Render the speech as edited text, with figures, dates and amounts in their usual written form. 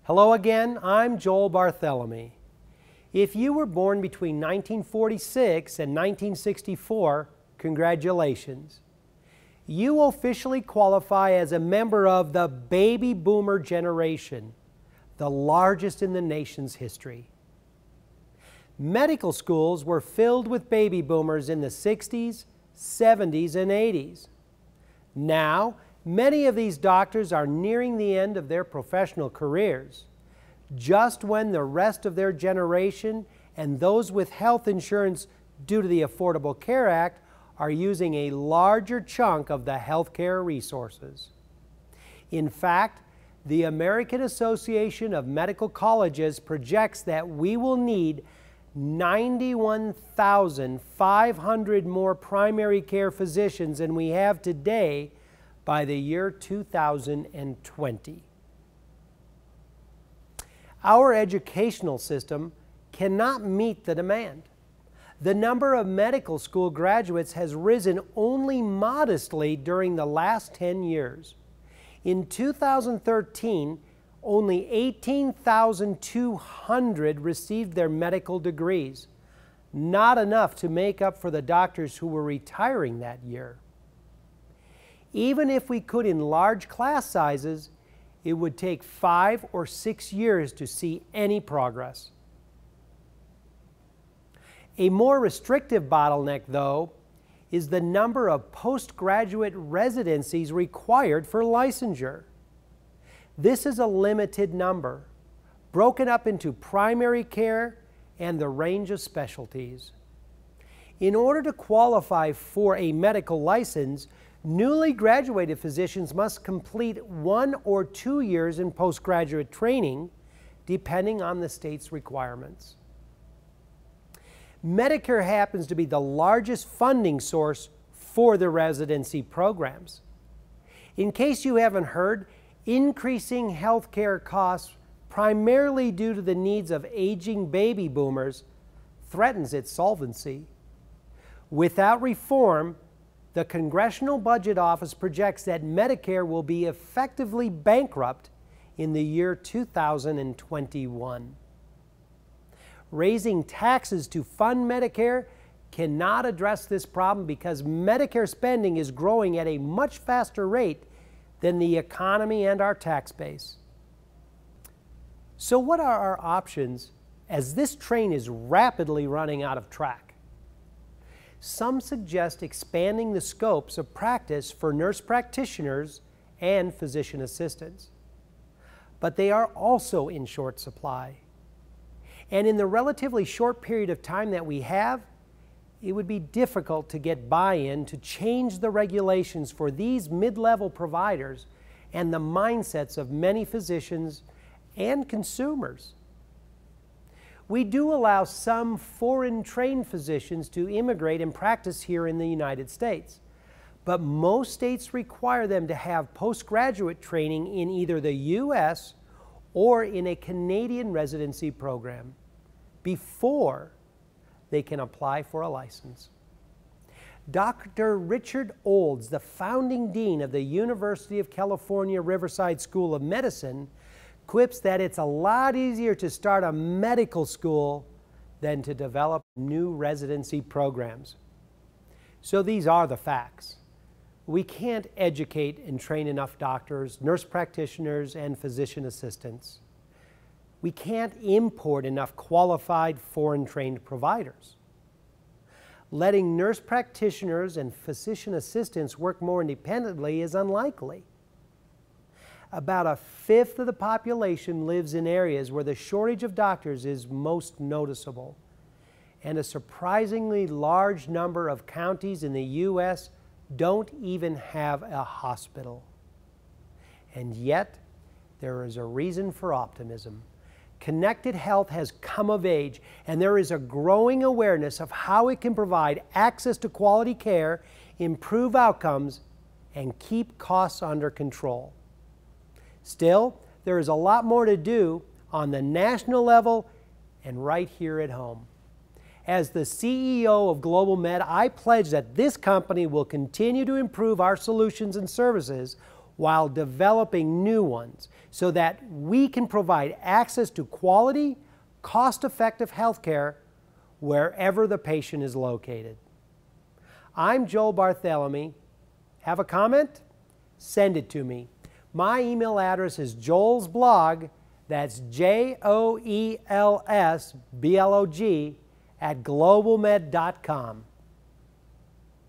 Hello again, I'm Joel Barthelemy. If you were born between 1946 and 1964, congratulations. You officially qualify as a member of the baby boomer generation, the largest in the nation's history. Medical schools were filled with baby boomers in the 60s, 70s, and 80s. Now, many of these doctors are nearing the end of their professional careers, just when the rest of their generation and those with health insurance due to the Affordable Care Act are using a larger chunk of the healthcare resources. In fact, the American Association of Medical Colleges projects that we will need 91,500 more primary care physicians than we have today by the year 2020. Our educational system cannot meet the demand. The number of medical school graduates has risen only modestly during the last 10 years. In 2013, only 18,200 received their medical degrees, not enough to make up for the doctors who were retiring that year. Even if we could enlarge class sizes, it would take 5 or 6 years to see any progress. A more restrictive bottleneck, though, is the number of postgraduate residencies required for licensure. This is a limited number, broken up into primary care and the range of specialties. In order to qualify for a medical license, newly graduated physicians must complete 1 or 2 years in postgraduate training, depending on the state's requirements. Medicare happens to be the largest funding source for the residency programs. In case you haven't heard, increasing healthcare costs, primarily due to the needs of aging baby boomers, threatens its solvency. Without reform, the Congressional Budget Office projects that Medicare will be effectively bankrupt in the year 2021. Raising taxes to fund Medicare cannot address this problem because Medicare spending is growing at a much faster rate than the economy and our tax base. So what are our options as this train is rapidly running out of track? Some suggest expanding the scopes of practice for nurse practitioners and physician assistants. But they are also in short supply. And in the relatively short period of time that we have, it would be difficult to get buy-in to change the regulations for these mid-level providers and the mindsets of many physicians and consumers. We do allow some foreign-trained physicians to immigrate and practice here in the United States, but most states require them to have postgraduate training in either the U.S. or in a Canadian residency program before they can apply for a license. Dr. Richard Olds, the founding dean of the University of California Riverside School of Medicine, quips that it's a lot easier to start a medical school than to develop new residency programs. So these are the facts. We can't educate and train enough doctors, nurse practitioners, and physician assistants. We can't import enough qualified foreign-trained providers. Letting nurse practitioners and physician assistants work more independently is unlikely. About 1/5 of the population lives in areas where the shortage of doctors is most noticeable, and a surprisingly large number of counties in the U.S. don't even have a hospital. And yet, there is a reason for optimism. ConnecteHealth has come of age, and there is a growing awareness of how it can provide access to quality care, improve outcomes, and keep costs under control. Still, there is a lot more to do on the national level and right here at home. As the CEO of GlobalMed, I pledge that this company will continue to improve our solutions and services while developing new ones so that we can provide access to quality, cost-effective health care wherever the patient is located. I'm Joel Barthelemy. Have a comment? Send it to me. My email address is joelsblog, that's JOELSBLOG, @globalmed.com.